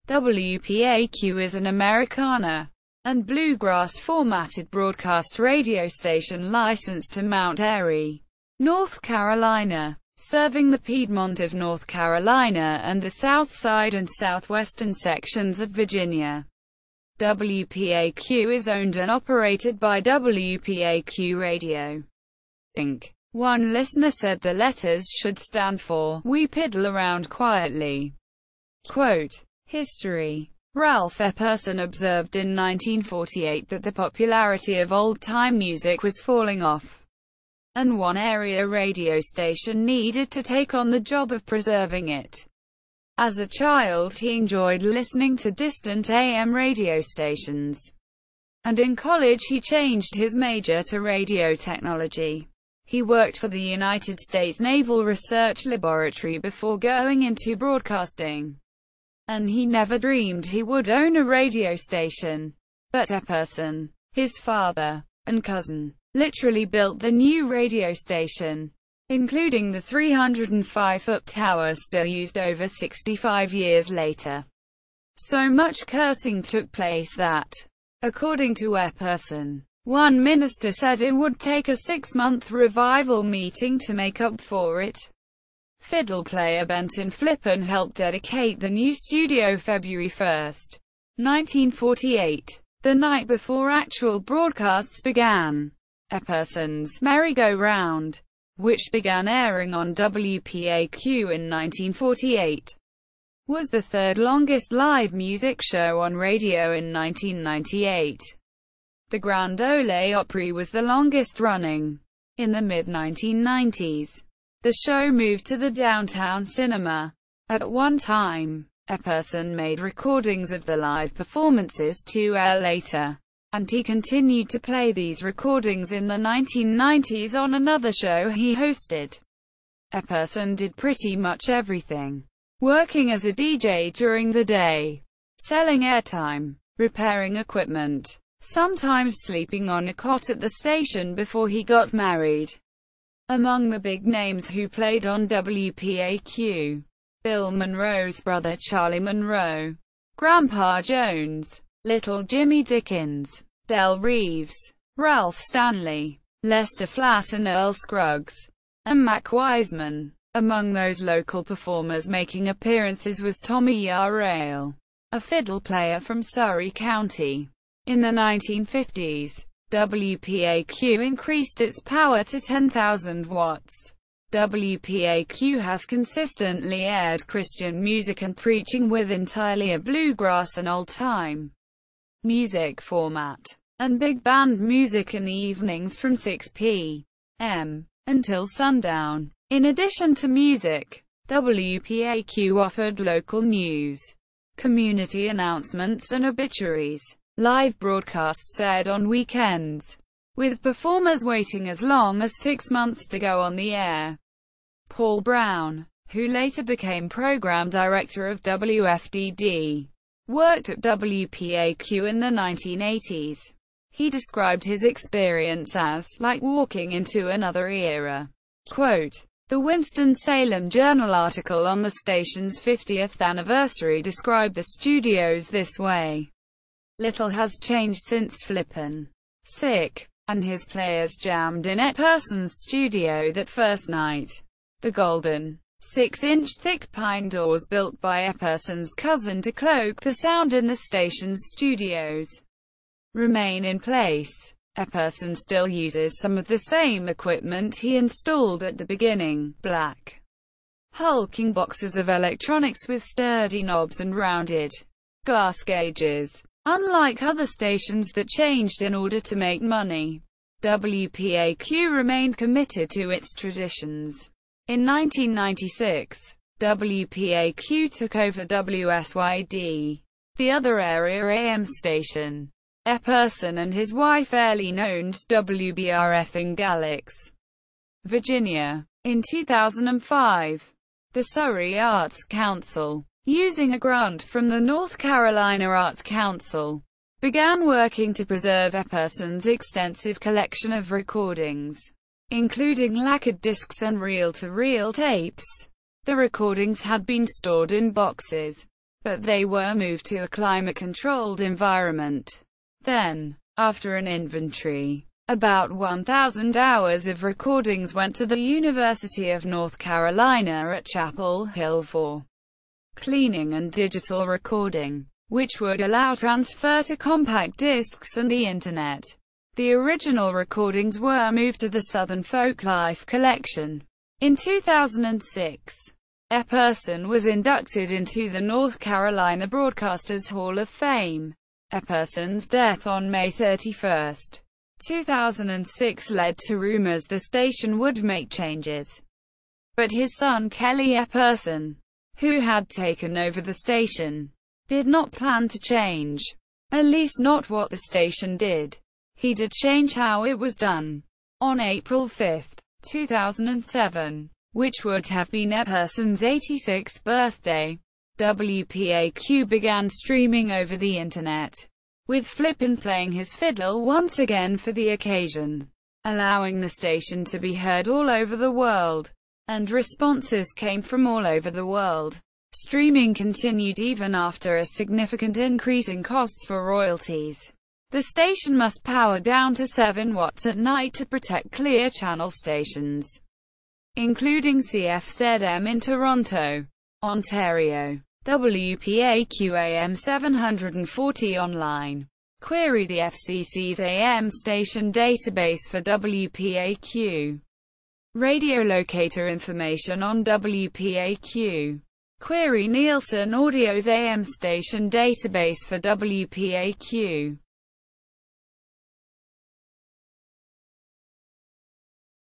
WPAQ is an Americana and bluegrass formatted broadcast radio station licensed to Mount Airy, North Carolina, serving the Piedmont of North Carolina and the south side and southwestern sections of Virginia. WPAQ is owned and operated by WPAQ Radio, Inc. One listener said the letters should stand for "We Piddle Around Quietly." Quote, History. Ralph Epperson observed in 1948 that the popularity of old-time music was falling off, and one area radio station needed to take on the job of preserving it. As a child he enjoyed listening to distant AM radio stations, and in college he changed his major to radio technology. He worked for the United States Naval Research Laboratory before going into broadcasting, and he never dreamed he would own a radio station. But Epperson, his father, and cousin, literally built the new radio station, including the 305-foot tower still used over 65 years later. So much cursing took place that, according to Epperson, one minister said it would take a 6-month revival meeting to make up for it. Fiddle player Benton Flippen helped dedicate the new studio February 1, 1948, the night before actual broadcasts began. Epperson's Merry-Go-Round, which began airing on WPAQ in 1948, was the third longest live music show on radio in 1998. The Grand Ole Opry was the longest running. In the mid-1990s, the show moved to the Downtown Cinema. At one time, Epperson made recordings of the live performances 2 years later, and he continued to play these recordings in the 1990s on another show he hosted. Epperson did pretty much everything, working as a DJ during the day, selling airtime, repairing equipment, sometimes sleeping on a cot at the station before he got married. Among the big names who played on WPAQ, Bill Monroe's brother Charlie Monroe, Grandpa Jones, Little Jimmy Dickens, Del Reeves, Ralph Stanley, Lester Flatt and Earl Scruggs, and Mac Wiseman. Among those local performers making appearances was Tommy Yarrell, a fiddle player from Surry County. In the 1950s, WPAQ increased its power to 10,000 watts. WPAQ has consistently aired Christian music and preaching with entirely a bluegrass and old-time music format, and big band music in the evenings from 6 p.m. until sundown. In addition to music, WPAQ offered local news, community announcements and obituaries. Live broadcasts aired on weekends, with performers waiting as long as 6 months to go on the air. Paul Brown, who later became program director of WFDD, worked at WPAQ in the 1980s. He described his experience as like walking into another era. Quote, the Winston-Salem Journal article on the station's 50th anniversary described the studios this way. Little has changed since Flippen, sick, and his players jammed in Epperson's studio that first night. The golden, 6-inch thick pine doors built by Epperson's cousin to cloak the sound in the station's studios remain in place. Epperson still uses some of the same equipment he installed at the beginning, black, hulking boxes of electronics with sturdy knobs and rounded glass gauges. Unlike other stations that changed in order to make money, WPAQ remained committed to its traditions. In 1996, WPAQ took over WSYD, the other area AM station. Epperson and his wife Eileen owned WBRF in Galax, Virginia. In 2005, the Surry Arts Council, using a grant from the North Carolina Arts Council, began working to preserve Epperson's extensive collection of recordings, including lacquered discs and reel-to-reel tapes. The recordings had been stored in boxes, but they were moved to a climate-controlled environment. Then, after an inventory, about 1,000 hours of recordings went to the University of North Carolina at Chapel Hill for cleaning and digital recording, which would allow transfer to compact discs and the Internet. The original recordings were moved to the Southern Folklife collection. In 2006, Epperson was inducted into the North Carolina Broadcasters Hall of Fame. Epperson's death on May 31, 2006 led to rumors the station would make changes. But his son Kelly Epperson, who had taken over the station, did not plan to change. At least not what the station did. He did change how it was done. On April 5, 2007, which would have been Epperson's 86th birthday, WPAQ began streaming over the Internet, with Flippin playing his fiddle once again for the occasion, allowing the station to be heard all over the world. And responses came from all over the world. Streaming continued even after a significant increase in costs for royalties. The station must power down to 7 watts at night to protect Clear Channel stations, including CFZM in Toronto, Ontario. WPAQ AM 740 online. Query the FCC's AM station database for WPAQ. Radio locator information on WPAQ. Query Nielsen Audio's AM station database for WPAQ.